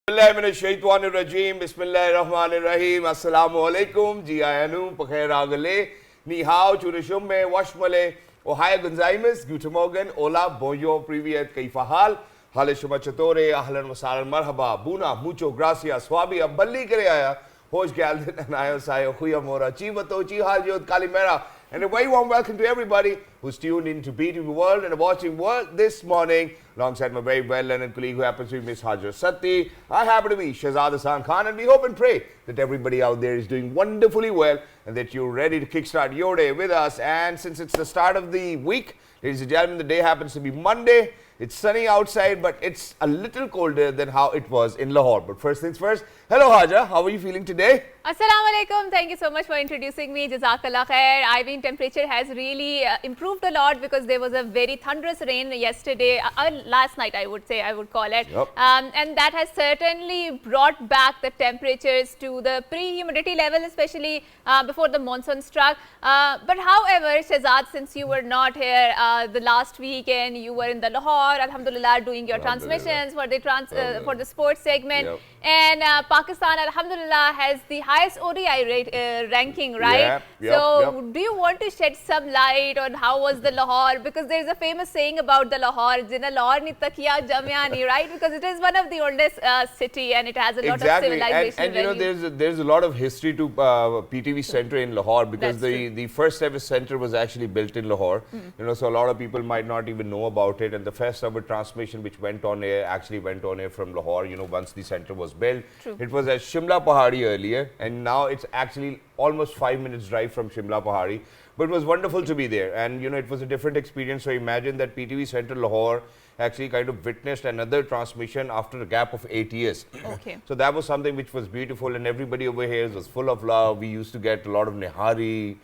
Bismillahirrahmanirrahim. Bismillahirrahmanirrahim. Assalamu alaikum. Ji ayanu, pakhair agale, ni hao, churishumme, washmale, ohaya gonzaimas, guten morgen, hola, bonjour, privyet, kaifa hal, hale shuma chatore, ahlan wa sahlan, marhaba, buna, mucho gracias, swabi, abballi kare aaya, hosh ke aldin anayo sayo, khuya mora, chi bato, chi hal jod, kalimera. And a very warm welcome to everybody who's tuned in to BTV World and watching World this morning, alongside my very well-learned colleague who happens to be Miss Hajar Satti. I happen to be Shahzad Hassan Khan, and we hope and pray that everybody out there is doing wonderfully well and that you're ready to kickstart your day with us. And since it's the start of the week, ladies and gentlemen, the day happens to be Monday. It's sunny outside, but it's a little colder than how it was in Lahore. But first things first, hello Haja, how are you feeling today? Assalamu alaikum. Thank you so much for introducing me. Jazakallah khair. I mean, temperature has really improved a lot because there was a very thunderous rain yesterday, last night I would call it. Yep. And that has certainly brought back the temperatures to the pre-humidity level, especially before the monsoon struck. But however, Shahzad, since you were not here the last weekend, you were in the Lahore, alhamdulillah, doing your transmissions for the sports segment. Yep. And Pakistan, alhamdulillah, has the highest ODI ranking, right? So do you want to shed some light on how was the Lahore? Because there is a famous saying about the Lahore, Jina Lahore ni takiya jamyani, right? Because it is one of the oldest city and it has a lot of civilization. And you know, there's a lot of history to PTV Center in Lahore, because the first ever center was actually built in Lahore. You know, so a lot of people might not even know about it. And the first ever transmission which went on air actually went on air from Lahore, you know, once the center was built. True. It was at Shimla Pahari earlier, and now it's actually almost 5 minutes drive from Shimla Pahari. But it was wonderful to be there, and you know, it was a different experience. So imagine that PTV Center Lahore actually kind of witnessed another transmission after a gap of 8 years. Okay. So that was something which was beautiful, and everybody over here was full of love. We used to get a lot of nihari,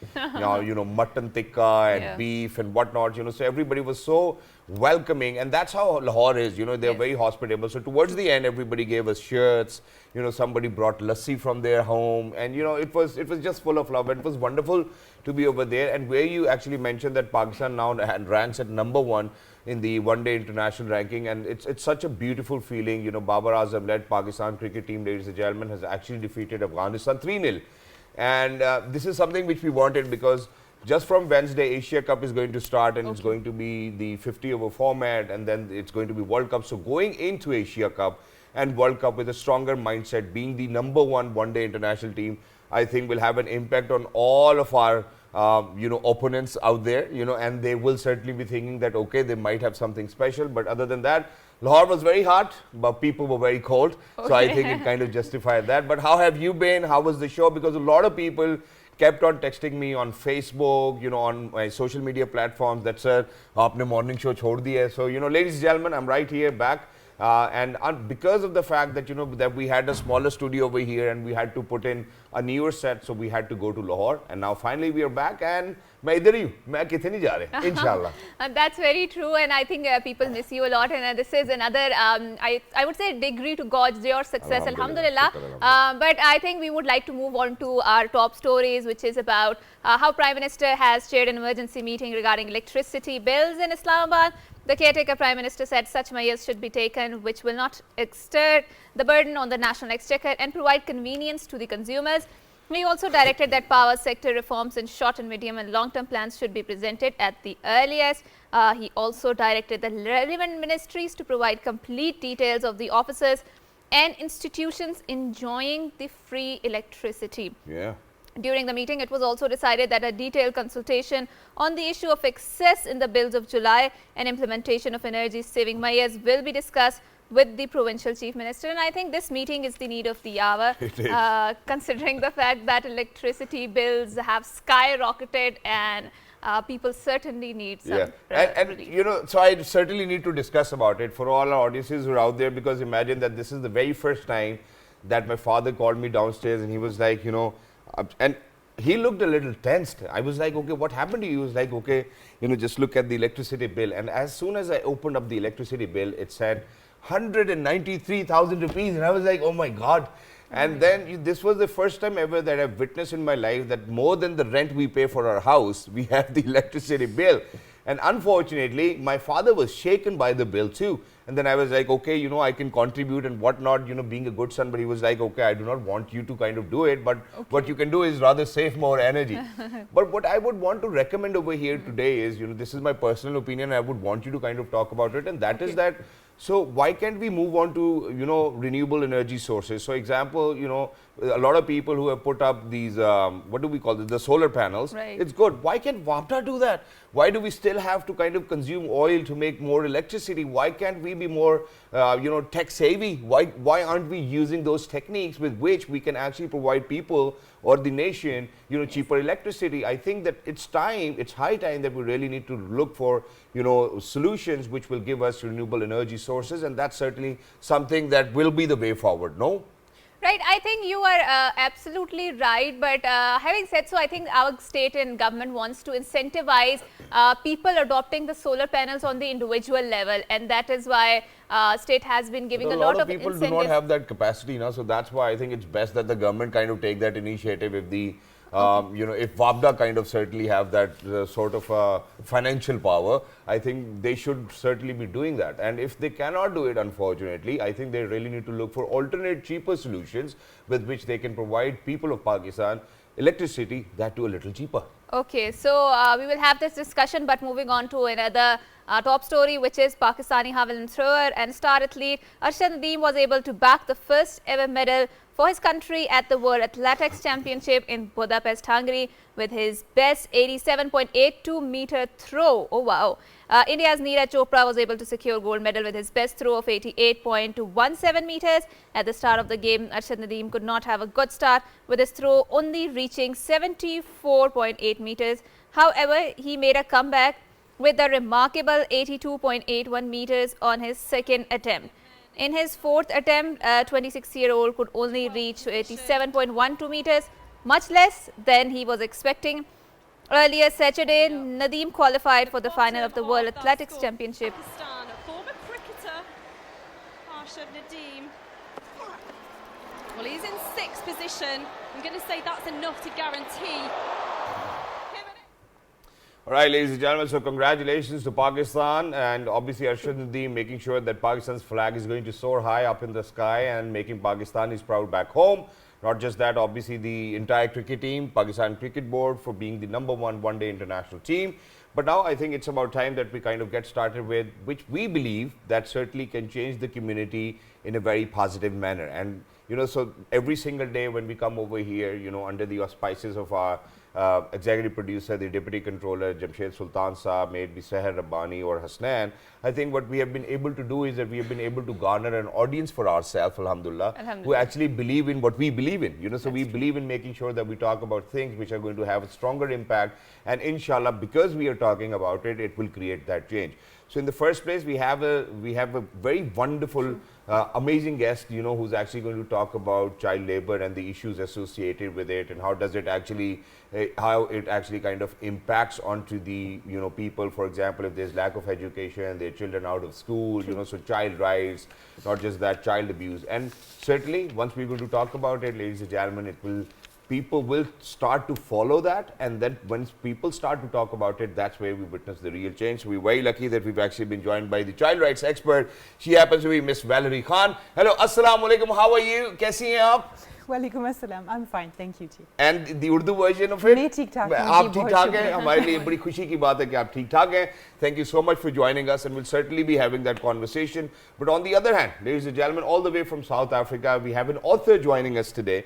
you know, mutton tikka and beef and whatnot, you know, so everybody was so welcoming, and that's how Lahore is, you know, they're very hospitable. So towards the end, everybody gave us shirts, you know, somebody brought lassi from their home, and you know, it was just full of love, and it was wonderful to be over there. And where you actually mentioned that Pakistan now ranks at #1 in the one-day international ranking, and it's such a beautiful feeling. You know, Babar Azam led Pakistan cricket team, ladies and gentlemen, has actually defeated Afghanistan 3-0, and this is something which we wanted, because just from Wednesday, Asia Cup is going to start, and it's going to be the 50-over format, and then it's going to be World Cup. So going into Asia Cup and World Cup with a stronger mindset, being the #1 one-day international team, I think will have an impact on all of our you know, opponents out there, you know, and they will certainly be thinking that, okay, they might have something special. But other than that, Lahore was very hot, but people were very cold. Okay. So I think it kind of justified that. But how have you been? How was the show? Because a lot of people kept on texting me on Facebook, you know, on my social media platforms that, sir, aapne morning show chhod diya. So, you know, ladies and gentlemen, I'm right here back. And because of the fact that, you know, that we had a smaller studio over here and we had to put in a newer set, so we had to go to Lahore. And now finally we are back, and main idhar hi hu, main kithe nahi ja rahe, inshallah. That's very true, and I think people miss you a lot, and this is another, I would say, degree to gauge your success, alhamdulillah. But I think we would like to move on to our top stories, which is about how Prime Minister has chaired an emergency meeting regarding electricity bills in Islamabad. The caretaker Prime Minister said such measures should be taken which will not exert the burden on the national exchequer and provide convenience to the consumers. He also directed that power sector reforms in short and medium and long-term plans should be presented at the earliest. He also directed the relevant ministries to provide complete details of the officers and institutions enjoying the free electricity. Yeah. During the meeting, it was also decided that a detailed consultation on the issue of excess in the bills of July and implementation of energy-saving measures will be discussed with the provincial chief minister. And I think this meeting is the need of the hour, considering the fact that electricity bills have skyrocketed, and people certainly need some and you know, so I certainly need to discuss about it for all our audiences who are out there, because imagine that this is the very first time that my father called me downstairs, and he was like, you know, and he looked a little tensed. I was like, okay, what happened to you? He was like, okay, you know, just look at the electricity bill. And as soon as I opened up the electricity bill, it said 193,000 rupees. And I was like, oh my God. And then this was the first time ever that I've witnessed in my life that more than the rent we pay for our house, we have the electricity bill. And unfortunately, my father was shaken by the bill too. And then I was like, okay, you know, I can contribute and whatnot, you know, being a good son. But he was like, okay, I do not want you to kind of do it. But what you can do is rather save more energy. But what I would want to recommend over here today is, you know, this is my personal opinion. I would want you to kind of talk about it. And that is that, so why can't we move on to, you know, renewable energy sources? So example, you know, a lot of people who have put up these, what do we call it, the solar panels. Right. It's good. Why can't WAPDA do that? Why do we still have to kind of consume oil to make more electricity? Why can't we be more, you know, tech savvy? Why aren't we using those techniques with which we can actually provide people or the nation, you know, cheaper electricity? I think that it's high time that we really need to look for, you know, solutions which will give us renewable energy sources, and that's certainly something that will be the way forward, no? Right, I think you are absolutely right, but having said so, I think our state and government wants to incentivize people adopting the solar panels on the individual level, and that is why state has been giving a lot of people incentives. do not have that capacity, you know, so that's why I think it's best that the government kind of take that initiative. If the you know, if WAPDA kind of certainly have that sort of financial power, I think they should certainly be doing that. And if they cannot do it, unfortunately, I think they really need to look for alternate, cheaper solutions with which they can provide people of Pakistan electricity, that too a little cheaper. Okay, so we will have this discussion, but moving on to another top story, which is Pakistani javelin thrower and star athlete Arshad Nadeem was able to back the first ever medal for his country at the World Athletics Championship in Budapest, Hungary, with his best 87.82 meter throw. Oh wow. India's Neeraj Chopra was able to secure gold medal with his best throw of 88.17 meters. At the start of the game, Arshad Nadeem could not have a good start, with his throw only reaching 74.8 meters. However, he made a comeback with a remarkable 82.81 meters on his second attempt. In his fourth attempt, 26-year-old could only reach 87.12 meters, much less than he was expecting. Earlier Saturday, Nadeem qualified for the final of the World Athletics Championship. Former cricketer Arshad Nadeem. Well, he's in sixth position. I'm going to say that's enough to guarantee. All right, ladies and gentlemen, so congratulations to Pakistan, and obviously Arshad Nadeem making sure that Pakistan's flag is going to soar high up in the sky and making Pakistanis proud back home. Not just that, obviously the entire cricket team, Pakistan Cricket Board, for being the #1 one-day international team. But now I think it's about time that we kind of get started with, which we believe that certainly can change the community in a very positive manner. And, you know, so every single day when we come over here, you know, under the auspices of our executive producer, the deputy controller, Jamshed Sultan Saab, may it be Seher Rabbani or Hasnan, I think what we have been able to do is that we have been able to garner an audience for ourselves, alhamdulillah, who actually believe in what we believe in. You know, so we believe in making sure that we talk about things which are going to have a stronger impact, and inshallah, because we are talking about it, it will create that change. So in the first place, we have a very wonderful, amazing guest, you know, who's actually going to talk about child labor and the issues associated with it, and how does it actually, how it actually kind of impacts onto the, you know, people. For example, if there's lack of education, their children out of school, you know, so child rights, not just that, child abuse. And certainly, once we're going to talk about it, ladies and gentlemen, it will, people will start to follow that, and then when people start to talk about it, that's where we witness the real change. So we're very lucky that we've actually been joined by the child rights expert. She happens to be Miss Valerie Khan. Hello, assalamu alaikum, how are you? Kaisi hain aap? Walaikum assalam, I'm fine, thank you ji. And the Urdu version of it? मैं ठीक ठाक हूँ, आप जी, ठीक बहुत ठाक हैं, शुक्रिया। हमारे लिए बड़ी खुशी की बात है कि आप ठीक ठाक हैं. Thank you so much for joining us, and we'll certainly be having that conversation. But on the other hand, ladies and gentlemen, all the way from South Africa, we have an author joining us today,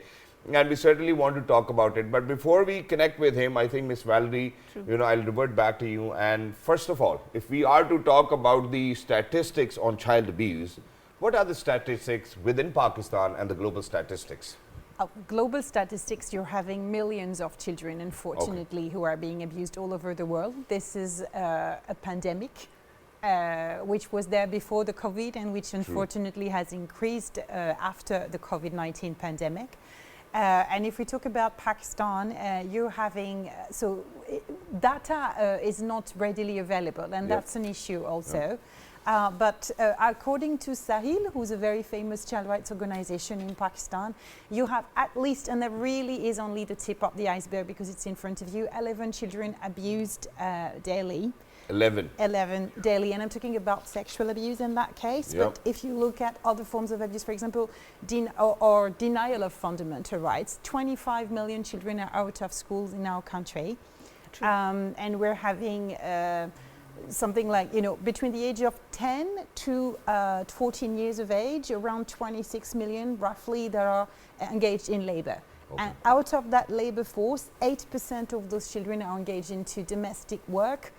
and we certainly want to talk about it. But before we connect with him, I think Miss Valerie, you know, I'll revert back to you. And first of all, if we are to talk about the statistics on child abuse, what are the statistics within Pakistan and the global statistics? Global statistics, you're having millions of children, unfortunately, who are being abused all over the world. This is a pandemic, which was there before the COVID, and which unfortunately has increased after the COVID-19 pandemic. And if we talk about Pakistan, you're having, data is not readily available, and that's an issue also. But according to Sahil, who's a very famous child rights organization in Pakistan, you have at least, and that really is only the tip of the iceberg because it's in front of you, 11 children abused daily. 11. 11 daily, and I'm talking about sexual abuse in that case. Yep. But if you look at other forms of abuse, for example, or denial of fundamental rights, 25 million children are out of schools in our country. And we're having something like, between the age of 10 to 14 years of age, around 26 million roughly that are engaged in labor. Okay. And out of that labor force, 8% of those children are engaged into domestic work.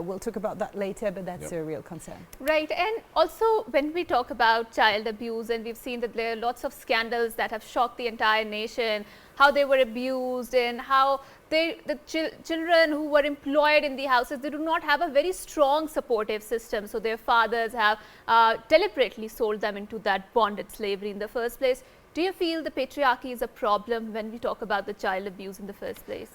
We'll talk about that later, but that's a real concern. Right, and also when we talk about child abuse, and we've seen that there are lots of scandals that have shocked the entire nation, how they were abused and how the children who were employed in the houses, they do not have a very strong supportive system. So their fathers have deliberately sold them into that bonded slavery in the first place. Do you feel the patriarchy is a problem when we talk about the child abuse in the first place?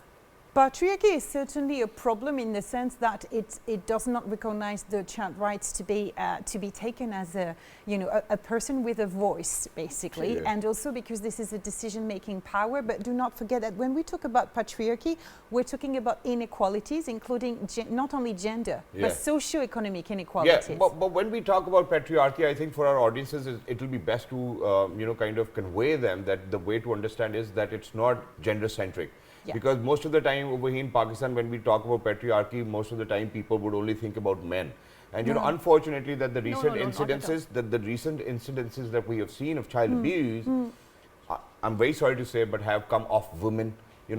Patriarchy is certainly a problem in the sense that it does not recognize the child rights to be taken as a person with a voice, basically, and also because this is a decision-making power. But do not forget that when we talk about patriarchy, we're talking about inequalities, including not only gender but socio-economic inequalities. Yeah, but when we talk about patriarchy, I think for our audiences, it will be best to kind of convey them that the way to understand is that it's not gender-centric. Yeah. Because most of the time over here in Pakistan, when we talk about patriarchy, most of the time people would only think about men. And unfortunately, that the recent incidences that we have seen of child abuse, I'm very sorry to say, but have come off women.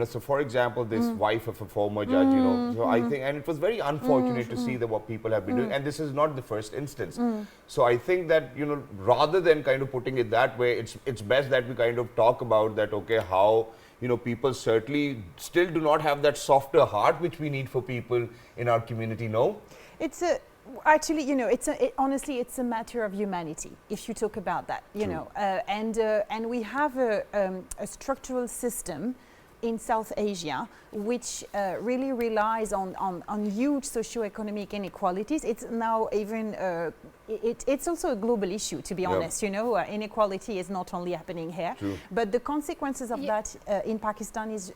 So for example, this wife of a former judge, so I think, and it was very unfortunate to see that what people have been doing, and this is not the first instance. So I think that, rather than kind of putting it that way, it's best that we kind of talk about that, okay, how people certainly still do not have that softer heart which we need for people in our community. No, it's actually, honestly, it's a matter of humanity. If you talk about that, and we have a structural system in South Asia which really relies on huge socio-economic inequalities. It's now even it's also a global issue, to be honest. Inequality is not only happening here, but the consequences of that in Pakistan is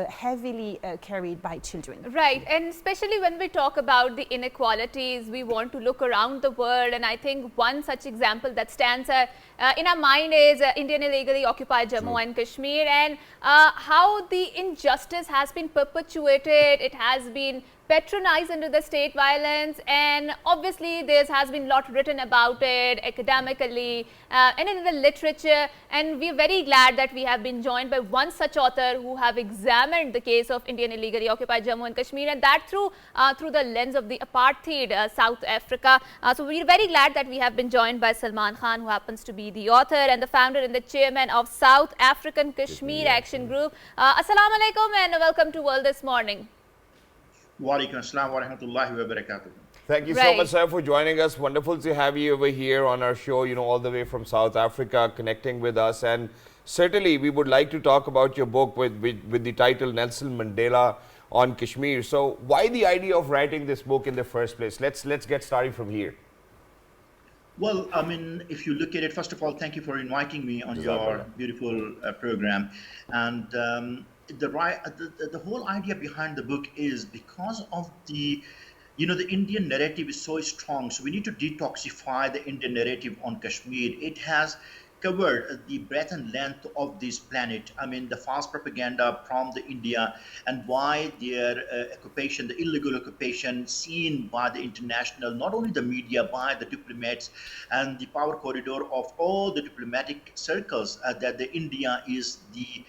heavily carried by children. Right, and especially when we talk about the inequalities, we want to look around the world, and I think one such example that stands in our mind is Indian illegally occupied Jammu and Kashmir, and how the injustice has been perpetuated. It has been patronized under the state violence, and obviously there has been a lot written about it academically and in the literature, and we are very glad that we have been joined by one such author who have examined the case of Indian illegally occupied Jammu and Kashmir, and that through the lens of the apartheid South Africa. So we are very glad that we have been joined by Salman Khan, who happens to be the author and the founder and the chairman of South African Kashmir Action Group. Assalamu alaikum and welcome to World This Morning. Walaikum assalam wa rahmatullahi wa barakatuh. Thank you so much, sir, for joining us. Wonderful to have you over here on our show, all the way from South Africa, connecting with us. And certainly, we would like to talk about your book with the title Nelson Mandela on Kashmir. So, why the idea of writing this book in the first place? Let's get started from here. Well, I mean, if you look at it, first of all, thank you for inviting me on your beautiful program. And the whole idea behind the book is because of the Indian narrative is so strong, so we need to detoxify the Indian narrative on Kashmir. It has covered the breadth and length of this planet. I mean, the false propaganda from the India and why their occupation, the illegal occupation seen by the international, not only the media, by the diplomats and the power corridor of all the diplomatic circles, that the India is they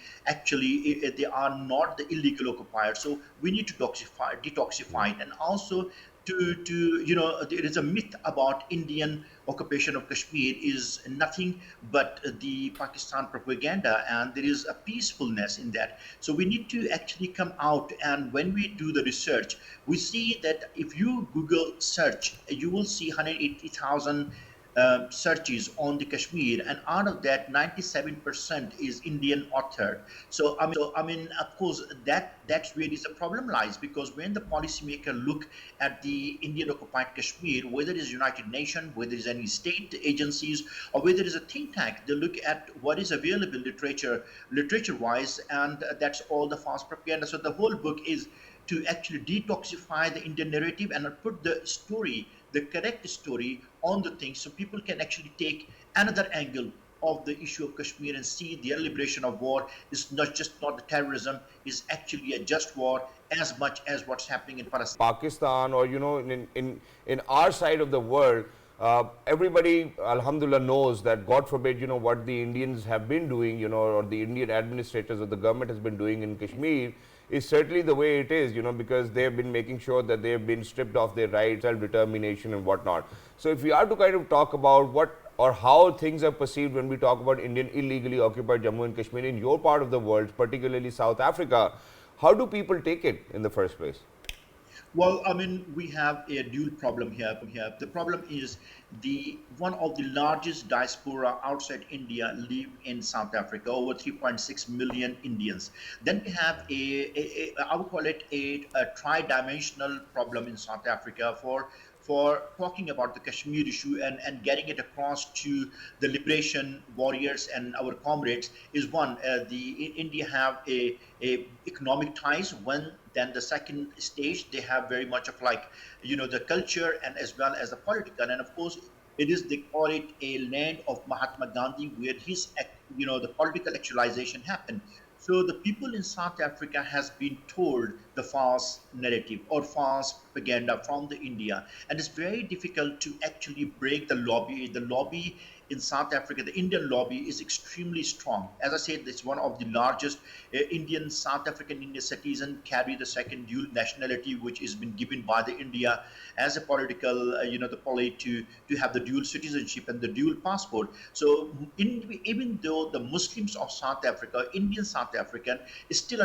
are not the illegal occupier. So we need to detoxify it. And also there is a myth about Indian occupation of Kashmir is nothing but the Pakistan propaganda, and there is a peacefulness in that. So we need to actually come out, and when we do the research, we see that if you Google search, you will see 180,000 searches on the Kashmir, and out of that 97% is Indian authored. So I mean of course that's where the problem lies, because when the policymaker look at the Indian occupied Kashmir, whether it is United Nations, whether it is any state agencies, or whether it is a think tank, they look at what is available literature wise, and that's all the false propaganda. So the whole book is to actually detoxify the Indian narrative and put the story, the correct story on the thing, so people can actually take another angle of the issue of Kashmir and see the liberation of war is not the terrorism, is actually a just war as much as what's happening in Palestine. Pakistan, or in our side of the world, everybody, alhamdulillah, knows that, God forbid, what the Indians have been doing, or the Indian administrators or the government has been doing in Kashmir is certainly the way it is, because they have been making sure that they have been stripped of their rights, self-determination and whatnot. So if we are to kind of talk about what or how things are perceived when we talk about Indian illegally occupied Jammu and Kashmir in your part of the world, particularly South Africa, how do people take it in the first place? Well, I mean, we have a dual problem here. The problem is the one of the largest diaspora outside India live in South Africa, over 3.6 million Indians. Then we have I would call it a tri-dimensional problem in South Africa for talking about the Kashmir issue and getting it across to the liberation warriors and our comrades is one. India have a economic ties. When then the second stage, they have very much of like the culture and as well as the political, and of course it is, they call it a land of Mahatma Gandhi, where his the political actualization happened. So the people in South Africa has been told the false narrative or false propaganda from the India, and it's very difficult to actually break the lobby. The lobby in South Africa, the Indian lobby is extremely strong. As I said, it's one of the largest Indian, South African Indian citizen carry the second dual nationality, which has been given by the India as a political, the policy to have the dual citizenship and the dual passport. So even though the Muslims of South Africa, Indian South African, is still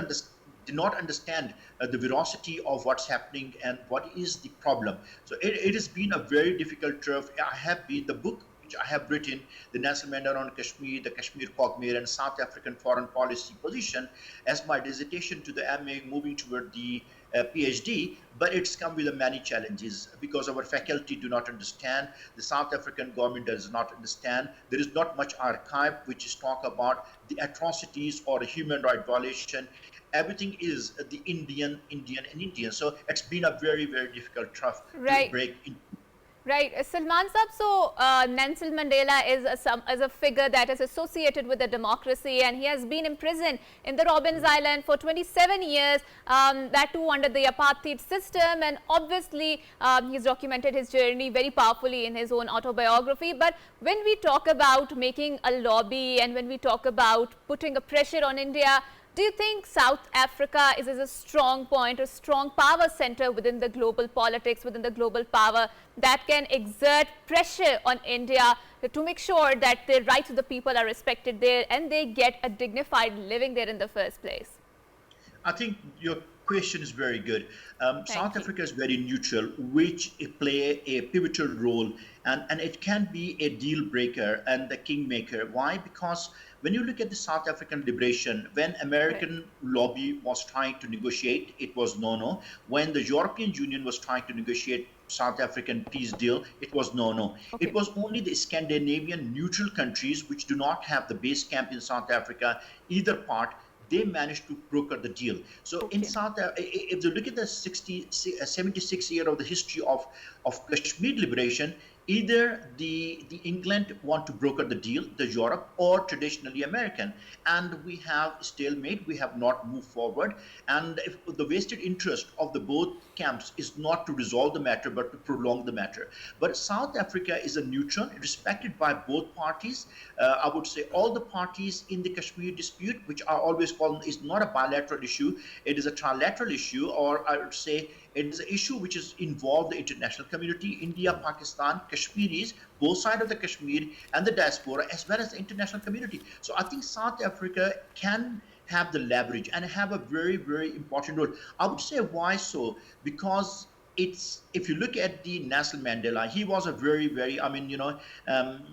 do not understand the veracity of what's happening and what is the problem. So it has been a very difficult turf. I have been the book which I have written, the Nelson Mandela on Kashmir, the Kashmir Kogmir and South African foreign policy position, as my dissertation to the MA, moving toward the PhD, but it's come with many challenges because our faculty do not understand, the South African government does not understand, there is not much archive which is talk about the atrocities or human right violation. Everything is the Indian. So it's been a very, very difficult trough to break in. Right, Salman Saab, so Nelson Mandela is a figure that is associated with the democracy, and he has been imprisoned in the Robben Island for 27 years, that too under the apartheid system, and obviously he's documented his journey very powerfully in his own autobiography. But when we talk about making a lobby and when we talk about putting a pressure on India, do you think South Africa is a strong point, a strong power center within the global politics, within the global power that can exert pressure on India to make sure that the rights of the people are respected there and they get a dignified living there in the first place? I think your question is very good. South Africa is very neutral, which play a pivotal role, and it can be a deal breaker and the kingmaker. Why? Because when you look at the South African liberation, when American lobby was trying to negotiate, it was no. When the European Union was trying to negotiate South African peace deal, it was no. Okay. It was only the Scandinavian neutral countries which do not have the base camp in South Africa, either part, they managed to broker the deal. So in South Africa, if you look at the 76 year of the history of Kashmir liberation, either the England want to broker the deal, the Europe, or traditionally American. And we have stalemate, we have not moved forward. And if the vested interest of the both camps is not to resolve the matter, but to prolong the matter. But South Africa is a neutral, respected by both parties. I would say all the parties in the Kashmir dispute, which are always called, is not a bilateral issue, it is a trilateral issue, or I would say it is an issue which is involved the international community, India, Pakistan, Kashmiris, both sides of the Kashmir and the diaspora, as well as the international community. So I think South Africa can have the leverage and have a very, very important role. I would say why so? Because it's, if you look at the Nelson Mandela, he was a very, very,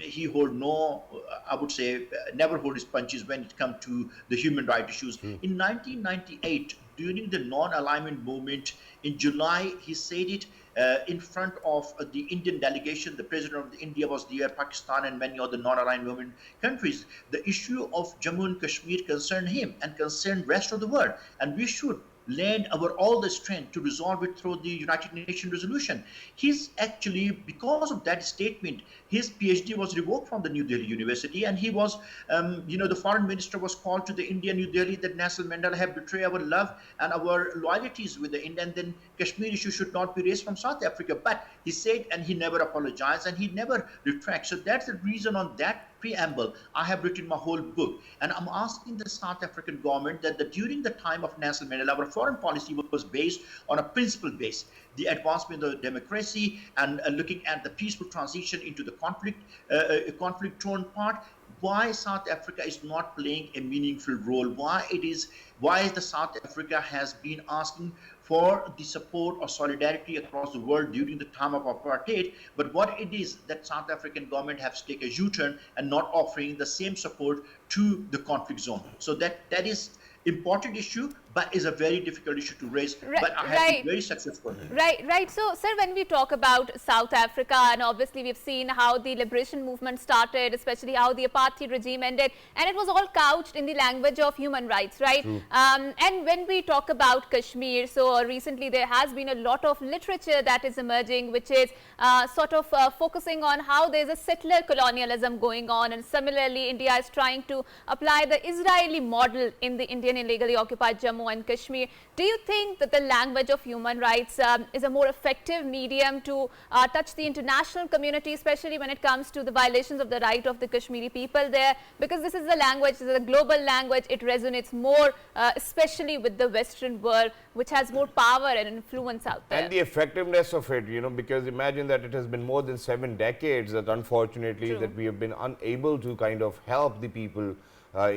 he hold no, I would say, never hold his punches when it comes to the human rights issues. In 1998, during the non-alignment movement in July, he said it in front of the Indian delegation. The president of India was there, Pakistan, and many other non-aligned movement countries. The issue of Jammu and Kashmir concerned him and concerned rest of the world, and we should lend our all the strength to resolve it through the United Nations resolution. He's actually, because of that statement, his PhD was revoked from the New Delhi University, and he was, the foreign minister was called to the India, New Delhi, that Nelson Mandela have betrayed our love and our loyalties with the India, and then Kashmir issue should not be raised from South Africa. But he said, and he never apologized, and he never retracts. So that's the reason on that preamble I have written my whole book, and I'm asking the South African government that during the time of Nelson Mandela, our foreign policy was based on a principle base, the advancement of Absolutely. democracy, and looking at the peaceful transition into the conflict-torn part. Why South Africa is not playing a meaningful role? Why the South Africa has been asking for the support or solidarity across the world during the time of apartheid, but what it is that South African government has taken a U-turn and not offering the same support to the conflict zone. So that is important issue, but is a very difficult issue to raise. But I have been very successful. Right. So, sir, when we talk about South Africa, and obviously we've seen how the liberation movement started, especially how the apartheid regime ended, and it was all couched in the language of human rights, right? And when we talk about Kashmir, so recently there has been a lot of literature that is emerging, which is focusing on how there's a settler colonialism going on, and similarly India is trying to apply the Israeli model in the Indian illegally occupied Jammu and Kashmir. Do you think that the language of human rights is a more effective medium to touch the international community, especially when it comes to the violations of the right of the Kashmiri people there? Because this is the language, this is a global language, it resonates more, especially with the Western world, which has more power and influence out there. And the effectiveness of it, because imagine that it has been more than 7 decades that unfortunately that we have been unable to kind of help the people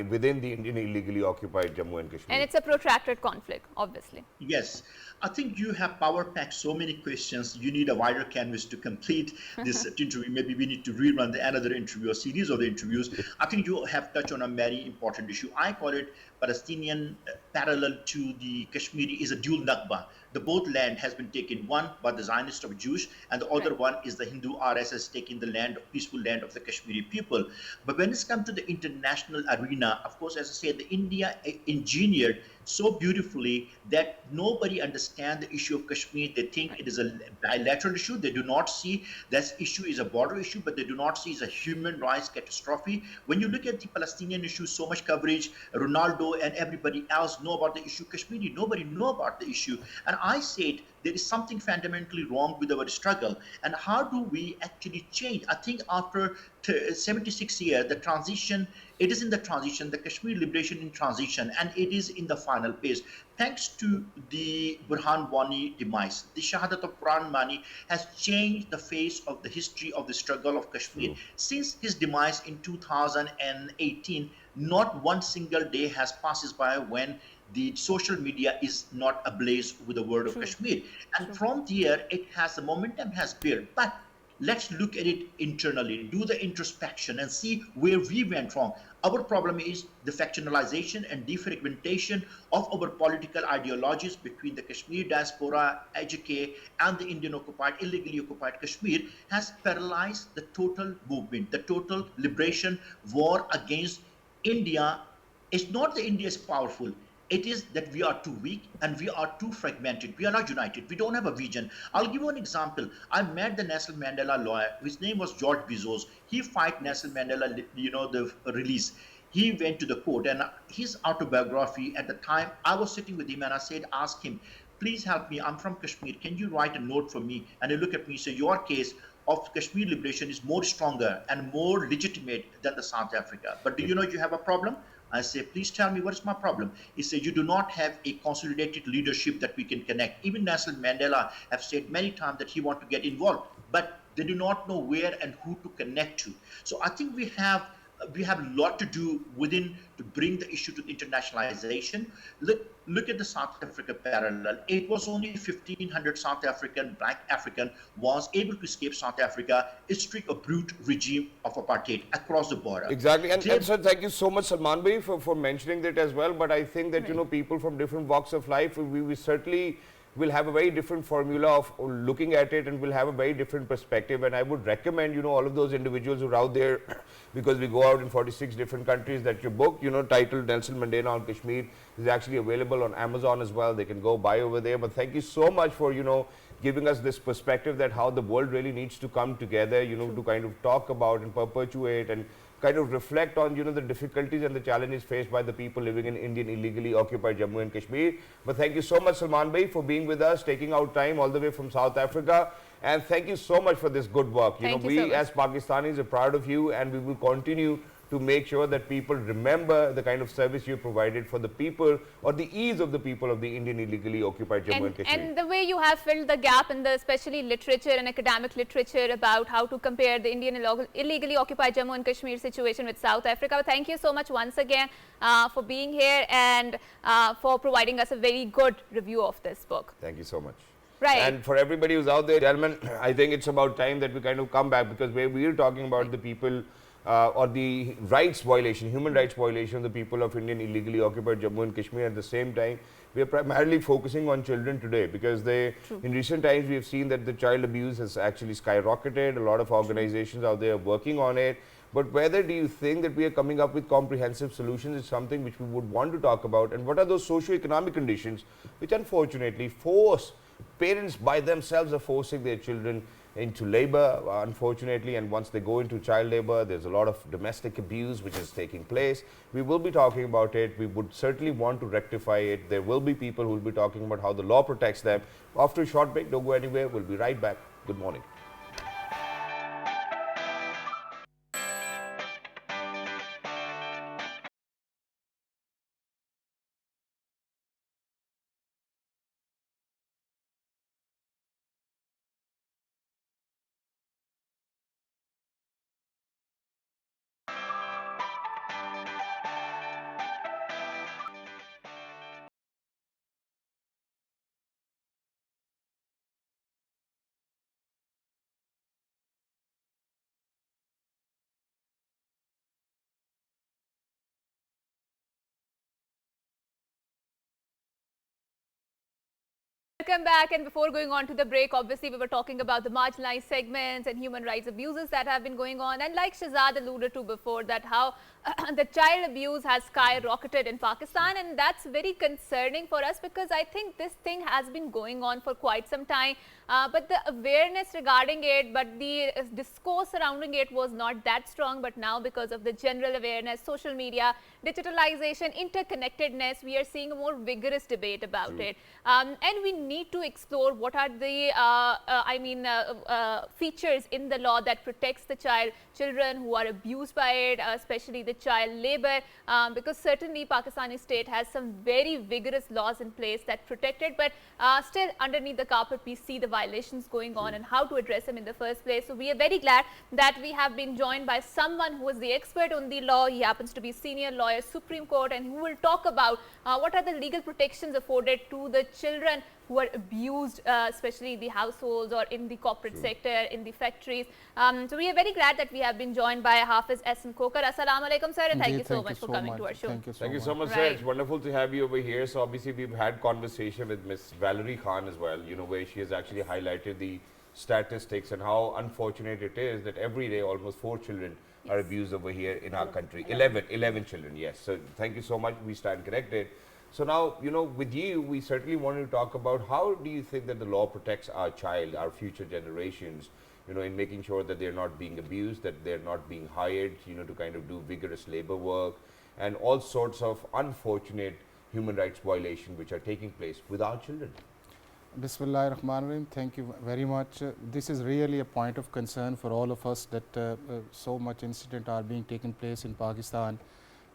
within the Indian illegally occupied Jammu and Kashmir. And it's a protracted conflict, obviously. Yes, I think you have power packed so many questions. You need a wider canvas to complete this interview. Maybe we need to rerun another interview, a series of the interviews. I think you have touched on a very important issue. I call it Palestinian parallel to the Kashmiri is a dual Nakba. The both land has been taken, one by the Zionists of Jews, and the other one is the Hindu RSS taking the land, peaceful land of the Kashmiri people. But when it's come to the international arena, of course, as I said, the India engineered so beautifully that nobody understands the issue of Kashmir. They think it is a bilateral issue. They do not see this issue is a border issue, but they do not see it as a human rights catastrophe. When you look at the Palestinian issue, so much coverage, Ronaldo and everybody else know about the issue. Kashmiri, nobody know about the issue. And I said there is something fundamentally wrong with our struggle. And how do we actually change? I think after 76 years, the transition, it is in the transition, the Kashmir liberation in transition, and it is in the final phase. Thanks to the Burhan Wani demise, the Shahadat of Burhan Wani has changed the face of the history of the struggle of Kashmir. Since his demise in 2018, not one single day has passes by when the social media is not ablaze with the word of Kashmir. And from there, the momentum has built. But let's look at it internally, do the introspection and see where we went from. Our problem is the factionalization and defragmentation of our political ideologies between the Kashmir diaspora, AJK, and the Indian illegally occupied Kashmir has paralyzed the total movement, the total liberation war against India. It's not that India is powerful. It is that we are too weak and we are too fragmented. We are not united. We don't have a vision. I'll give you an example. I met the Nelson Mandela lawyer. His name was George Bezos. He fight Nelson Mandela, the release. He went to the court, and his autobiography at the time, I was sitting with him and I said, ask him, please help me. I'm from Kashmir. Can you write a note for me? And he looked at me and said, your case of Kashmir liberation is more stronger and more legitimate than the South Africa. But do you know you have a problem? I say, please tell me, what is my problem? He said, you do not have a consolidated leadership that we can connect. Even Nelson Mandela have said many times that he want to get involved, but they do not know where and who to connect to. So I think we have a lot to do within to bring the issue to internationalization. Look at the South Africa parallel. It was only 1,500 South African, black African was able to escape South Africa, a strict or brute regime of apartheid across the border. Exactly. And sir, thank you so much, Salman Bhai, for mentioning that as well. But I think that, people from different walks of life, we certainly we'll have a very different formula of looking at it, and we'll have a very different perspective. And I would recommend, you know, all of those individuals who are out there, because we go out in 46 different countries, that your book, you know, titled Nelson Mandela on Kashmir, is actually available on Amazon as well. They can go buy over there. But thank you so much for, you know, giving us this perspective that how the world really needs to come together, you know, to kind of talk about and perpetuate and kind of reflect on, you know, the difficulties and the challenges faced by the people living in Indian illegally occupied Jammu and Kashmir. But thank you so much, Salman Bhai, for being with us, taking out time all the way from South Africa. And thank you so much for this good work. You know, we as Pakistanis are proud of you, and we will continue to make sure that people remember the kind of service you provided for the people, or the ease of the people of the Indian illegally occupied Jammu and Kashmir. And the way you have filled the gap in the especially literature and academic literature about how to compare the Indian illegally occupied Jammu and Kashmir situation with South Africa. Thank you so much once again for being here and for providing us a very good review of this book. Thank you so much. Right. And for everybody who's out there, gentlemen, I think it's about time that we kind of come back, because we're talking about the people or the rights violation, human rights violation of the people of Indian illegally occupied Jammu and Kashmir. At the same time, we are primarily focusing on children today, because in recent times we have seen that the child abuse has actually skyrocketed. A lot of organizations out there are working on it. But whether do you think that we are coming up with comprehensive solutions is something which we would want to talk about. And what are those socio-economic conditions which unfortunately force parents by themselves are forcing their children into labor, unfortunately, and once they go into child labor, there's a lot of domestic abuse which is taking place. We will be talking about it. We would certainly want to rectify it. There will be people who will be talking about how the law protects them. After a short break, don't go anywhere. We'll be right back. Good morning. Welcome back, and before going on to the break, obviously we were talking about the marginalized segments and human rights abuses that have been going on, and like Shahzad alluded to before, that how the child abuse has skyrocketed in Pakistan, and that's very concerning for us, because I think this thing has been going on for quite some time, but the awareness regarding it, but the discourse surrounding it was not that strong. But now, because of the general awareness, social media, digitalization, interconnectedness, we are seeing a more vigorous debate about it, and we need to explore what are the features in the law that protects the children who are abused by it, especially the child labor, because certainly Pakistani state has some very vigorous laws in place that protect it, but still underneath the carpet we see the violations going on and how to address them in the first place. So we are very glad that we have been joined by someone who is the expert on the law. He happens to be senior lawyer, Supreme Court, and who will talk about what are the legal protections afforded to the children who are abused, especially in the households or in the corporate sector, in the factories. So we are very glad that we have been joined by Hafiz Ehsan Khokar. Assalamu alaikum, sir, and thank you so much for coming to our show. Thank you so much, sir. It's wonderful to have you over here. So obviously we've had conversation with Miss Valerie Khan as well, you know, where she has actually highlighted the statistics and how unfortunate it is that every day almost 4 children are abused over here in our country. 11 children, yes. So thank you so much. We stand corrected. So now, you know, with you, we certainly wanted to talk about how do you think that the law protects our child, our future generations, you know, in making sure that they're not being abused, that they're not being hired, you know, to kind of do vigorous labor work and all sorts of unfortunate human rights violations which are taking place with our children. Bismillah ar-Rahman ar-Rahim. Thank you very much. This is really a point of concern for all of us that so much incident are being taken place in Pakistan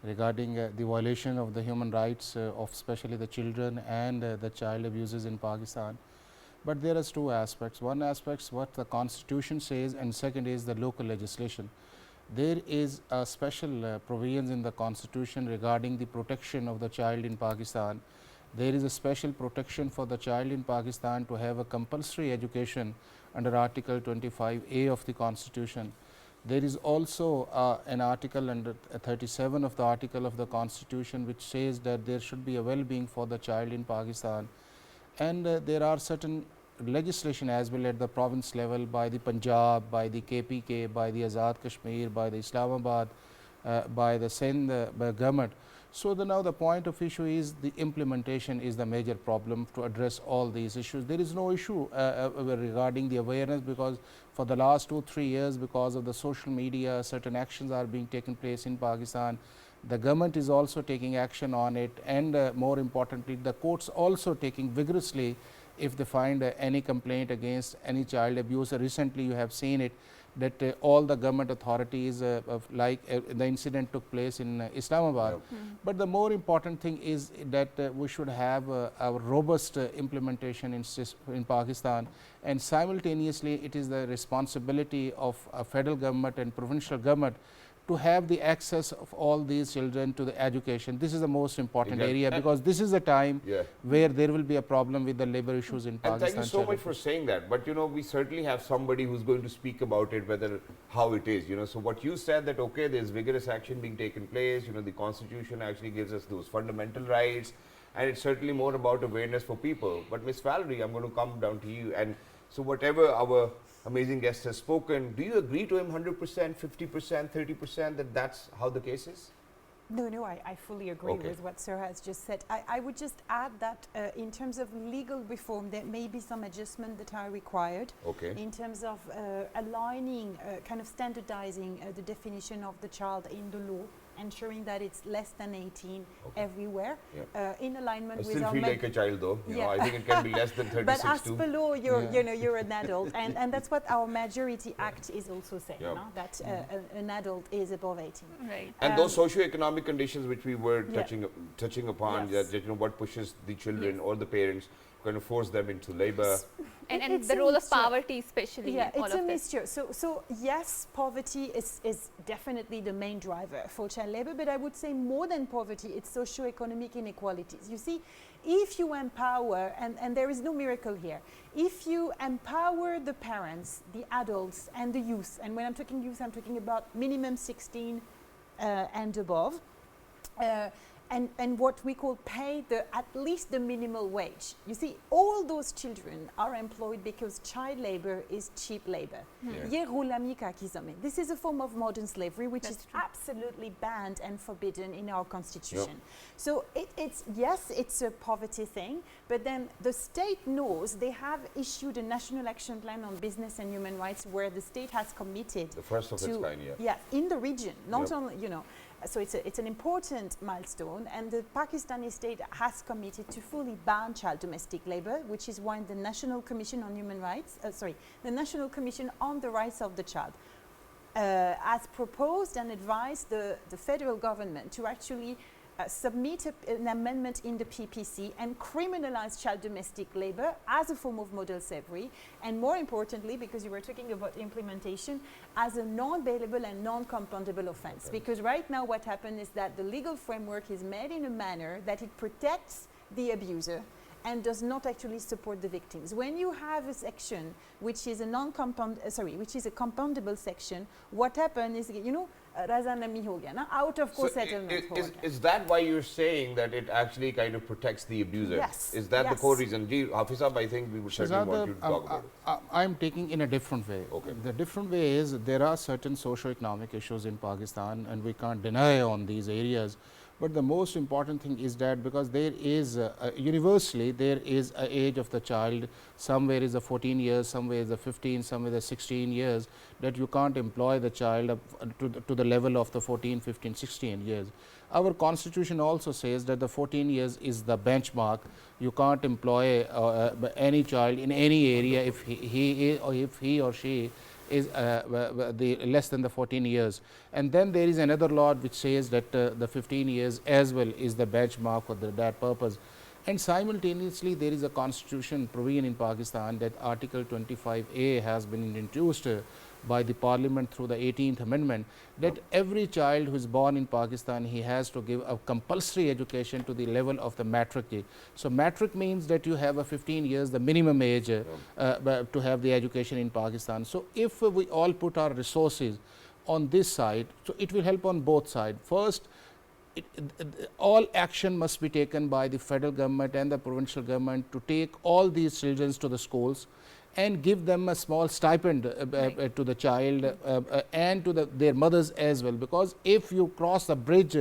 regarding the violation of the human rights of especially the children and the child abuses in Pakistan. But there is 2 aspects. One aspect is what the constitution says, and second is the local legislation. There is a special provisions in the constitution regarding the protection of the child in Pakistan. There is a special protection for the child in Pakistan to have a compulsory education under Article 25A of the constitution. There is also an article under 37 of the article of the constitution which says that there should be a well-being for the child in Pakistan. and there are certain legislation as well at the province level by the Punjab, by the KPK, by the Azad Kashmir, by the Islamabad, by the Sindh government. So, now the point of issue is the implementation is the major problem to address all these issues. There is no issue regarding the awareness, because for the last 2-3 years, because of the social media, certain actions are being taken place in Pakistan. The government is also taking action on it, and more importantly, the courts also taking vigorously if they find any complaint against any child abuse. Recently, you have seen it that all the government authorities the incident took place in Islamabad. But the more important thing is that we should have a robust implementation in Pakistan, and simultaneously it is the responsibility of a federal government and provincial government to have the access of all these children to the education. This is the most important area, because this is the time where there will be a problem with the labor issues in Pakistan. And thank you so much for saying that. But we certainly have somebody who's going to speak about it, whether how it is. So what you said, that okay, there's vigorous action being taken place. The Constitution actually gives us those fundamental rights, and it's certainly more about awareness for people. But Miss Valerie, I'm going to come down to you. And so whatever our amazing guest has spoken, do you agree to him 100%, 50%, 30% that that's how the case is? No, I fully agree with what Sir has just said. I would just add that in terms of legal reform, there may be some adjustment that are required in terms of aligning, kind of standardizing the definition of the child in the law, ensuring that it's less than 18 everywhere, in alignment with our... I still feel like a child though, I think it can be less than 36 But as per law, you're an adult, and that's what our Majority Act is also saying, that an adult is above 18. Right. And those socio-economic conditions which we were touching upon, what pushes the children or the parents, kind of force them into labor. And the role of poverty especially. Yeah, it's a mixture. So yes, poverty is definitely the main driver for child labor, but I would say more than poverty, it's socio-economic inequalities. You see, if you empower, and there is no miracle here, if you empower the parents, the adults and the youth, and when I'm talking youth, I'm talking about minimum 16 and above, and what we call pay at least the minimal wage. You see, all those children are employed because child labor is cheap labor. This is a form of modern slavery which is absolutely banned and forbidden in our constitution. So it's a poverty thing, but then the state knows they have issued a national action plan on business and human rights where the state has committed the first of its kind, in the region, not only, so it's an important milestone, and the Pakistani state has committed to fully ban child domestic labor, which is why the National Commission on Human Rights, the National Commission on the Rights of the Child, has proposed and advised the federal government to actually submit an amendment in the PPC and criminalize child domestic labor as a form of model slavery, and more importantly, because you were talking about implementation, as a non-bailable and non-compoundable offense. Because right now what happened is that the legal framework is made in a manner that it protects the abuser and does not actually support the victims. When you have a section which is a which is a compoundable section, what happens is, out of court settlement. Is that why you're saying that it actually kind of protects the abuser? Yes. Is that the core reason? Hafizab, I think we would certainly want you to talk about it. I'm taking in a different way. The different way is there are certain socio-economic issues in Pakistan, and we can't deny on these areas. But the most important thing is that because there is universally there is an age of the child, somewhere is a 14 years, somewhere is a 15, somewhere is a 16 years, that you can't employ the child to the level of the 14, 15, 16 years. Our constitution also says that the 14 years is the benchmark. You can't employ any child in any area if he or she is less than the 14 years. And then there is another law which says that the 15 years as well is the benchmark for that purpose. And simultaneously there is a constitution provision in Pakistan that Article 25A has been introduced by the parliament through the 18th amendment, that every child who is born in Pakistan, he has to give a compulsory education to the level of the matric age. So matric means that you have a 15 years, the minimum age to have the education in Pakistan. So if we all put our resources on this side, so it will help on both sides. First, all action must be taken by the federal government and the provincial government to take all these children to the schools and give them a small stipend to the child and to their mothers as well, because if you cross the bridge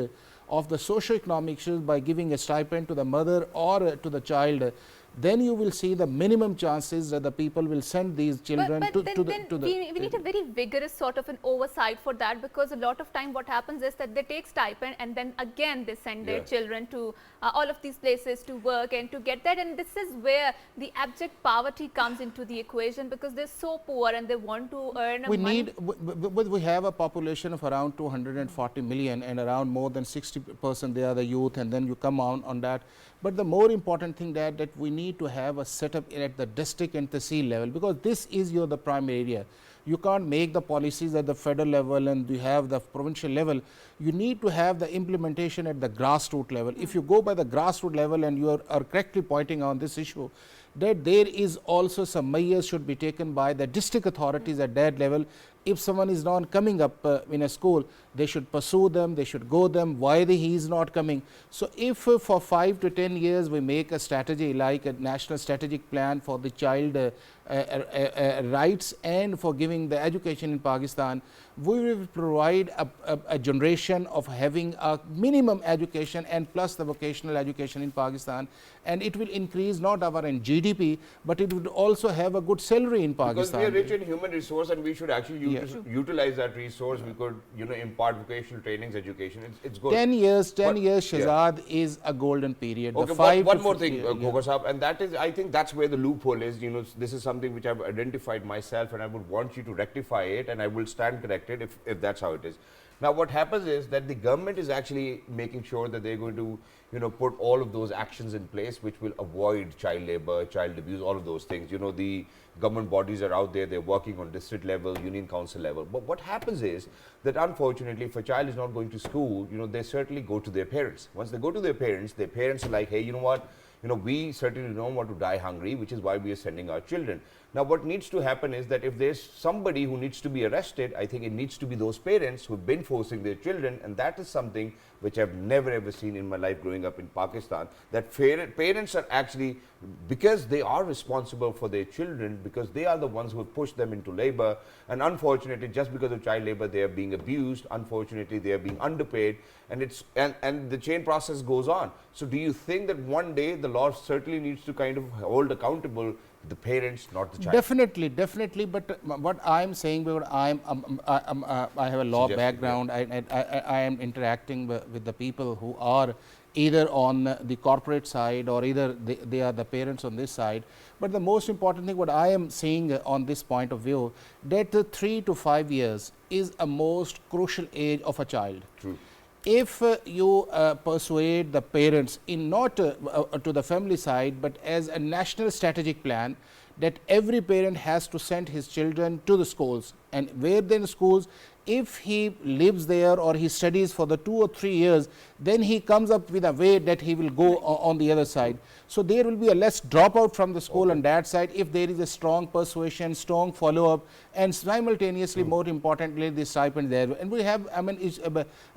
of the socio-economic issues by giving a stipend to the mother or to the child, then you will see the minimum chances that the people will send these children we need a very vigorous sort of an oversight for that, because a lot of time what happens is that they take stipend and then again they send their children to all of these places to work and to get that, and this is where the abject poverty comes into the equation, because they're so poor and they want to earn money. We have a population of around 240 million and around more than 60% they are the youth, and then you come on that. But the more important thing that we need to have a setup at the district and tehsil level, because this is the primary area. You can't make the policies at the federal level and you have the provincial level. You need to have the implementation at the grassroots level. If you go by the grassroots level, and you are correctly pointing on this issue, that there is also some measures should be taken by the district authorities at that level. If someone is not coming up in a school, they should pursue them, they should go them, why he is not coming. So if for 5 to 10 years we make a strategy like a national strategic plan for the child rights and for giving the education in Pakistan, we will provide a generation of having a minimum education and plus the vocational education in Pakistan, and it will increase not our in GDP, but it would also have a good salary in Pakistan. Because we are rich in human resource and we should actually utilize that resource. We could impart vocational trainings, education. It's good. 10 years, Shahzad, is a golden period. Okay, one more thing, Goga Sahab, and that is, I think that's where the loophole is. This is something which I've identified myself, and I would want you to rectify it, and I will stand corrected if that's how it is. Now, what happens is that the government is actually making sure that they're going to, put all of those actions in place which will avoid child labor, child abuse, all of those things. The government bodies are out there, they're working on district level, union council level. But what happens is that unfortunately, if a child is not going to school, they certainly go to their parents. Once they go to their parents are like, hey, you know what? We certainly don't want to die hungry, which is why we are sending our children. Now, what needs to happen is that if there's somebody who needs to be arrested, I think it needs to be those parents who've been forcing their children, and that is something which I've never ever seen in my life growing up in Pakistan, that parents are actually, because they are responsible for their children, because they are the ones who have pushed them into labor, and unfortunately, just because of child labor, they are being abused, unfortunately, they are being underpaid, and the chain process goes on. So do you think that one day the law certainly needs to kind of hold accountable the parents, not the child? Definitely. But what I'm saying, because I have a law background, I am interacting with the people who are either on the corporate side or either they are the parents on this side. But the most important thing what I am saying on this point of view, that 3 to 5 years is a most crucial age of a child. True. If you persuade the parents in not to the family side, but as a national strategic plan, that every parent has to send his children to the schools, and where then schools, if he lives there or he studies for the 2 or 3 years, then he comes up with a way that he will go on the other side. So there will be a less dropout from the school on that side if there is a strong persuasion, strong follow-up, and simultaneously, more importantly, the stipend there. And we have,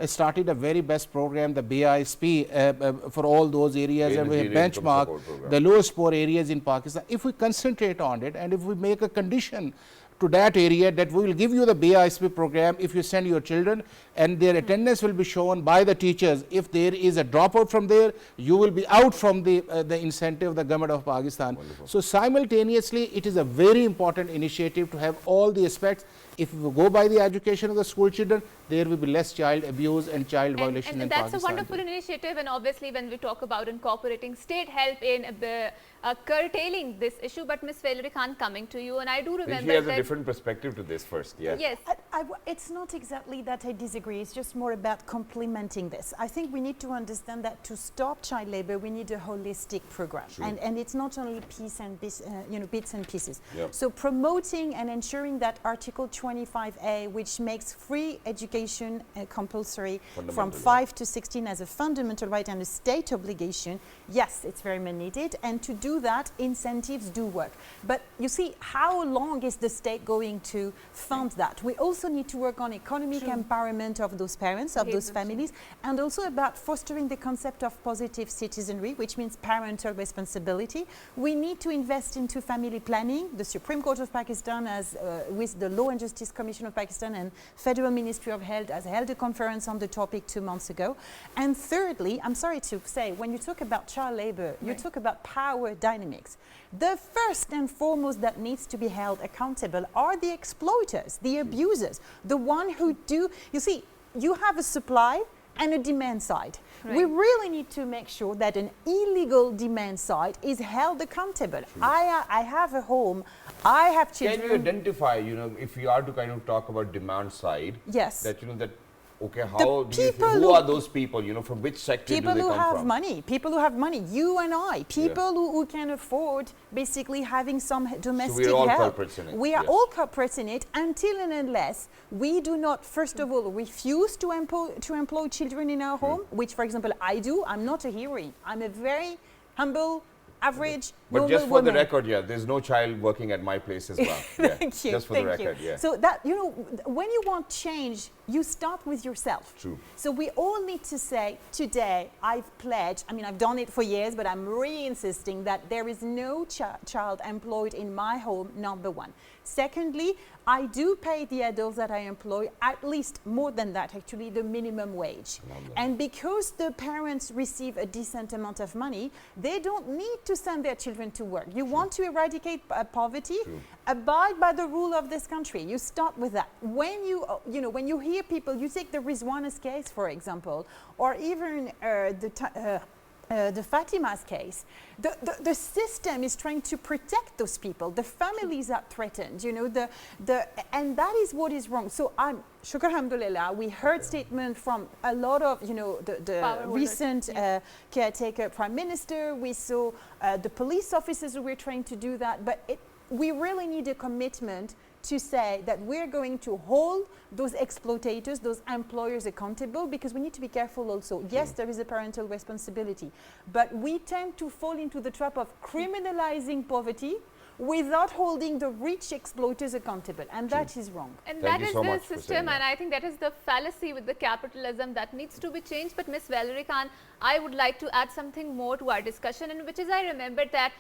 started a very best program, the BISP, for all those areas, and we have benchmarked the lowest poor areas in Pakistan. If we concentrate on it, and if we make a condition to that area that we will give you the BISP program if you send your children, and their attendance will be shown by the teachers. If there is a dropout from there, you will be out from the incentive of the government of Pakistan. Wonderful. So simultaneously, it is a very important initiative to have all the aspects. If we go by the education of the school children, there will be less child abuse and child violation in Pakistan. That's a wonderful initiative, and obviously when we talk about incorporating state help in curtailing this issue, but Ms. Valerie Khan, coming to you, and I do remember she has a different perspective to this first. Yes. It's not exactly that I disagree, it's just more about complementing this. I think we need to understand that to stop child labor, we need a holistic program. And it's not only bits and pieces. Yep. So promoting and ensuring that Article 20 25A, which makes free education compulsory from Fundamental, 5 to 16 as a fundamental right and a state obligation, yes, it's very much needed. And to do that, incentives do work. But you see, how long is the state going to fund that? We also need to work on economic empowerment of those parents, of those families, and also about fostering the concept of positive citizenry, which means parental responsibility. We need to invest into family planning. The Supreme Court of Pakistan has, with the Law and Justice Commission of Pakistan and Federal Ministry of Health, has held a conference on the topic 2 months ago. And thirdly, I'm sorry to say, when you talk about child labor, you talk about power dynamics. The first and foremost that needs to be held accountable are the exploiters, the abusers, the one who do, you see, you have a supply and a demand side. We really need to make sure that an illegal demand side is held accountable. I have a home, I have children. Can you identify, if we are to kind of talk about demand side, yes, that, okay, how do you think, who are those people, from which sector do they come from? People who have money, you and I, people who can afford basically having some domestic help. So we're all help. culprits in it. We are all culprits in it until and unless we do not, first of all, refuse to employ children in our home, which, for example, I do. I'm not a heroine. I'm a very humble, average, but just for woman. the record, there's no child working at my place as well. Thank you. Just for the record, So that, when you want change, you start with yourself. True. So we all need to say, today, I've pledged, I've done it for years, but I'm re-insisting that there is no child employed in my home, number one. Secondly, I do pay the adults that I employ at least more than that, actually, the minimum wage. And because the parents receive a decent amount of money, they don't need to send their children to work. You want to eradicate poverty? Abide by the rule of this country. You start with that. When when you hear people, you take the Rizwana's case, for example, or even the Fatima's case, the system is trying to protect those people. The families are threatened, and that is what is wrong. So Shukr alhamdulillah, we heard statement from a lot of, the recent caretaker prime minister. We saw the police officers who were trying to do that, but we really need a commitment to say that we're going to hold those exploitators, those employers accountable, because we need to be careful also. Yes, there is a parental responsibility, but we tend to fall into the trap of criminalizing poverty without holding the rich exploiters accountable, and that is wrong. And that is the system, and I think that is the fallacy with the capitalism that needs to be changed. But Ms. Valerie Khan, I would like to add something more to our discussion, and which is, I remembered that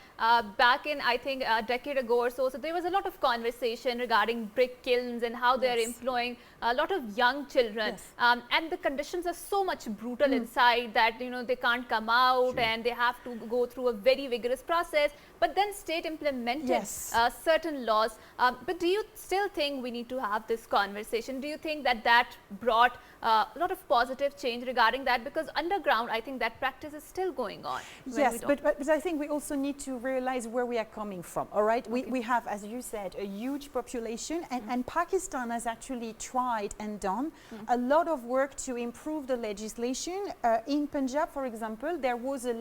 back in, I think, a decade ago or so, there was a lot of conversation regarding brick kilns and how they are employing a lot of young children, and the conditions are so much brutal inside that they can't come out and they have to go through a very vigorous process. But then state implemented certain laws. But do you still think we need to have this conversation? Do you think that brought a lot of positive change regarding that? Because underground, I think that practice is still going on. Yes, but I think we also need to realize where we are coming from, all right? We have, as you said, a huge population, and Pakistan has actually tried and done a lot of work to improve the legislation. In Punjab, for example, there was a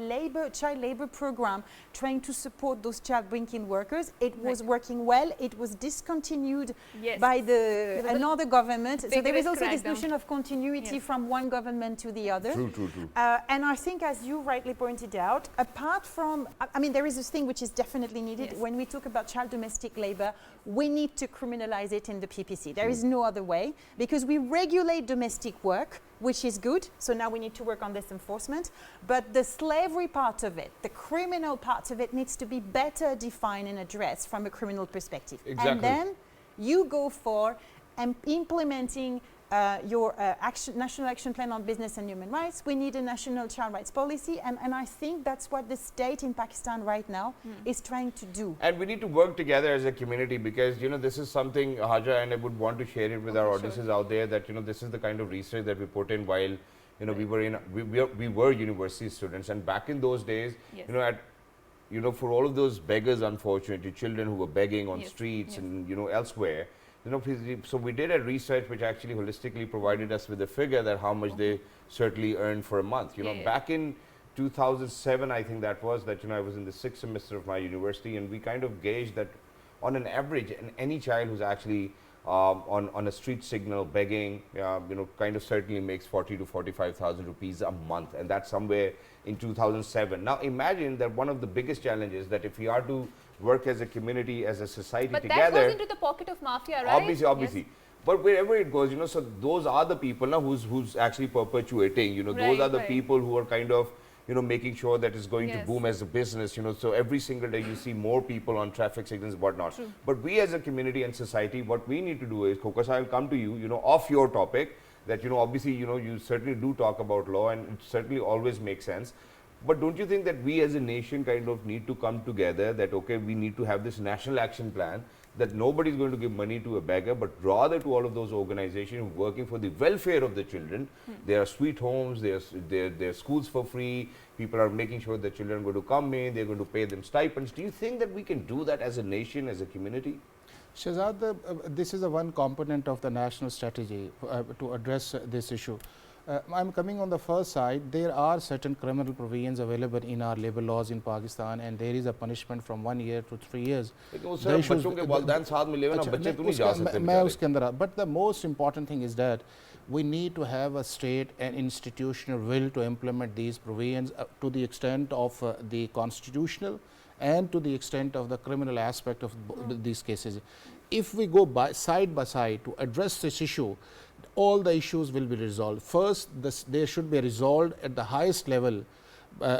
child labor program trying to support those child bring-in workers. It was working well. It was discontinued by another government. So there is also this notion of continuity from one government to the other. True. And I think, as you rightly pointed out, apart from, there is this thing which is definitely needed. When we talk about child domestic labor, we need to criminalize it in the PPC. There is no other way, because we regulate domestic work, which is good. So now we need to work on this enforcement. But the slavery part of it, the criminal part of it, needs to be better defined and addressed from a criminal perspective. Exactly. And then you go for implementing your National Action Plan on Business and Human Rights. We need a national child rights policy, and I think that's what the state in Pakistan right now is trying to do. And we need to work together as a community, because this is something, Haja, and I would want to share it with our audiences out there, that this is the kind of research that we put in while we were university students, and back in those days, for all of those beggars, unfortunately, children who were begging on streets and elsewhere. So we did a research which actually holistically provided us with a figure that how much they certainly earned for a month. Back in 2007, I think that was, I was in the 6th semester of my university, and we kind of gauged that on an average, any child who's actually on a street signal begging, kind of certainly makes 40 to 45,000 rupees a month, and that's somewhere in 2007. Now imagine that one of the biggest challenges that if we are to work as a community, as a society but together. But that goes into the pocket of mafia, right? Obviously. Yes. But wherever it goes, so those are the people now who's actually perpetuating, those are the people who are kind of, making sure that it's going to boom as a business, so every single day you see more people on traffic signals and whatnot. True. But we as a community and society, what we need to do is, Kokas, I'll come to you, off your topic, that, obviously, you certainly do talk about law and it certainly always makes sense. But don't you think that we as a nation kind of need to come together that, okay, we need to have this national action plan, that nobody is going to give money to a beggar, but rather to all of those organizations working for the welfare of the children. There are sweet homes, there are schools for free, people are making sure the children are going to come in, they're going to pay them stipends. Do you think that we can do that as a nation, as a community? Shahzad, this is a one component of the national strategy to address this issue. I'm coming on the first side. There are certain criminal provisions available in our labor laws in Pakistan, and there is a punishment from 1 year to 3 years. But the most important thing is that we need to have a state and institutional will to implement these provisions to the extent of the constitutional and to the extent of the criminal aspect of these cases. If we go side by side to address this issue, all the issues will be resolved. First, they should be resolved at the highest level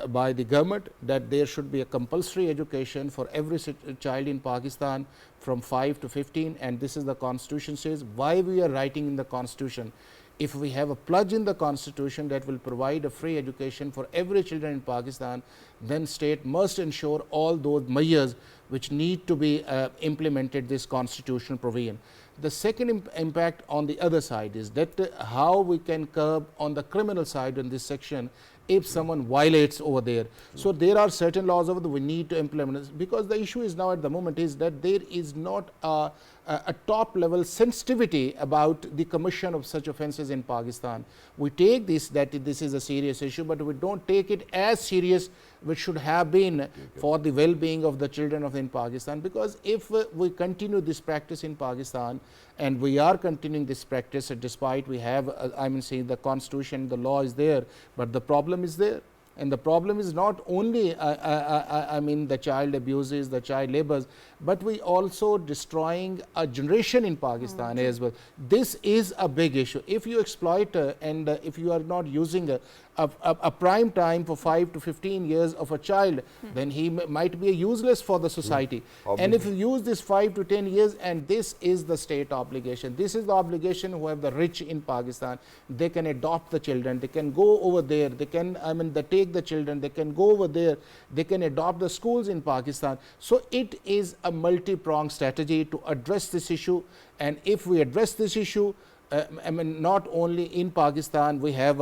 by the government, that there should be a compulsory education for every child in Pakistan from 5 to 15, and this is the constitution says. Why we are writing in the constitution? If we have a pledge in the constitution that will provide a free education for every children in Pakistan, then state must ensure all those measures which need to be implemented, this constitutional provision. The second impact on the other side is that how we can curb on the criminal side in this section if someone violates over there. So there are certain laws over there we need to implement, because the issue is now at the moment is that there is not a top level sensitivity about the commission of such offences in Pakistan. We take this, that this is a serious issue, but we don't take it as serious which should have been for the well-being of the children of in Pakistan. Because if we continue this practice in Pakistan, and we are continuing this practice despite we have saying the constitution, the law is there, but the problem is there. And the problem is not only the child abuses, the child labors, but we also destroying a generation in Pakistan as well. This is a big issue. If you exploit and if you are not using a prime time for 5 to 15 years of a child, then he might be useless for the society. And if you use this 5 to 10 years, and this is the state obligation, this is the obligation who have the rich in Pakistan, they can adopt the children, they can go over there, they can they take the children, they can go over there, they can adopt the schools in Pakistan. So it is a multi-pronged strategy to address this issue. And if we address this issue, not only in Pakistan we have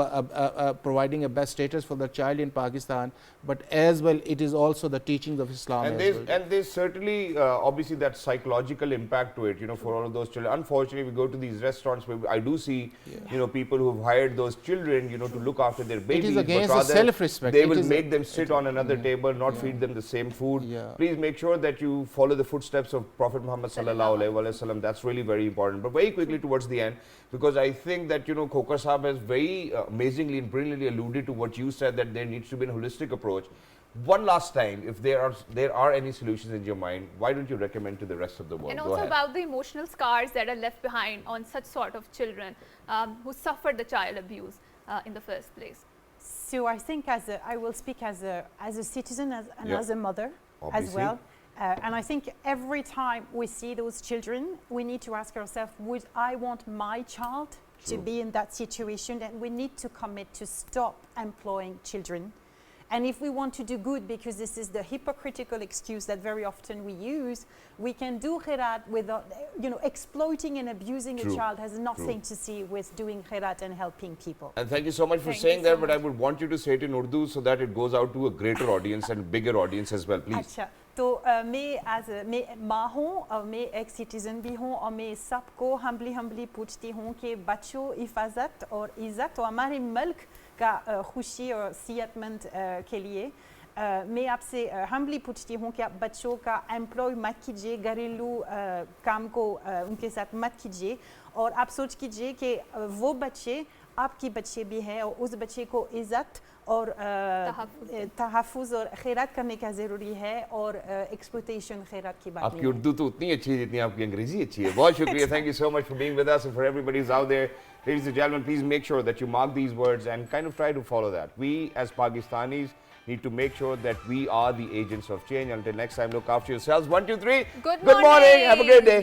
providing a best status for the child in Pakistan, but as well it is also the teachings of Islam. And there's certainly obviously that psychological impact to it, for all of those children. Unfortunately, we go to these restaurants where I do see, people who've hired those children, to look after their babies. It is against the self-respect. They will make them sit on another table, not feed them the same food. Please make sure that you follow the footsteps of Prophet Muhammad sallallahu alaihi wasallam. That's really very important. But very quickly towards the end, because I think that, Khokar Sahab has very amazingly and brilliantly alluded to what you said, that there needs to be a holistic approach. One last time, if there are any solutions in your mind, why don't you recommend to the rest of the world? And also about the emotional scars that are left behind on such sort of children who suffered the child abuse in the first place. So I think I will speak as a citizen and as a mother as well. And I think every time we see those children, we need to ask ourselves, would I want my child to be in that situation? And we need to commit to stop employing children. And if we want to do good, because this is the hypocritical excuse that very often we use, we can do khairat without, exploiting and abusing a child has nothing to see with doing khairat and helping people. And thank you so much for saying that, but I would want you to say it in Urdu so that it goes out to a greater audience and bigger audience as well, please. अच्छा, तो मैं माँ हूँ और मैं एक citizen भी हूँ, और मैं सबको हम्बली पूछती हूँ कि बच्चों हिफाजत और इज़्ज़त और हमारे मुल्क का खुशी और सेहतमंद के लिए मैं आपसे humbly पूछती हूँ कि आप बच्चों का employ मत कीजिए, घरेलू काम को उनके साथ मत कीजिए और आप सोच कीजिए कि वो बच्चे आपके बच्चे भी हैं और उस बच्चे को इज़्ज़त और तहफ़्फ़ुज़ और खैरात करने का ज़रूरी है और एक्सप्लॉयटेशन खैरात की बात नहीं है। आपकी उर्दू तो उतनी अच्छी है जितनी आपकी अंग्रेजी अच्छी है। बहुत शुक्रिया। Thank you so much for being with us and for everybody who's out there. Ladies and gentlemen, please make sure that you mark these words and kind of try to follow that. We as Pakistanis need to make sure that we are the agents of change. Until next time, look after yourselves. 1, 2, 3. Good morning. Have a great day.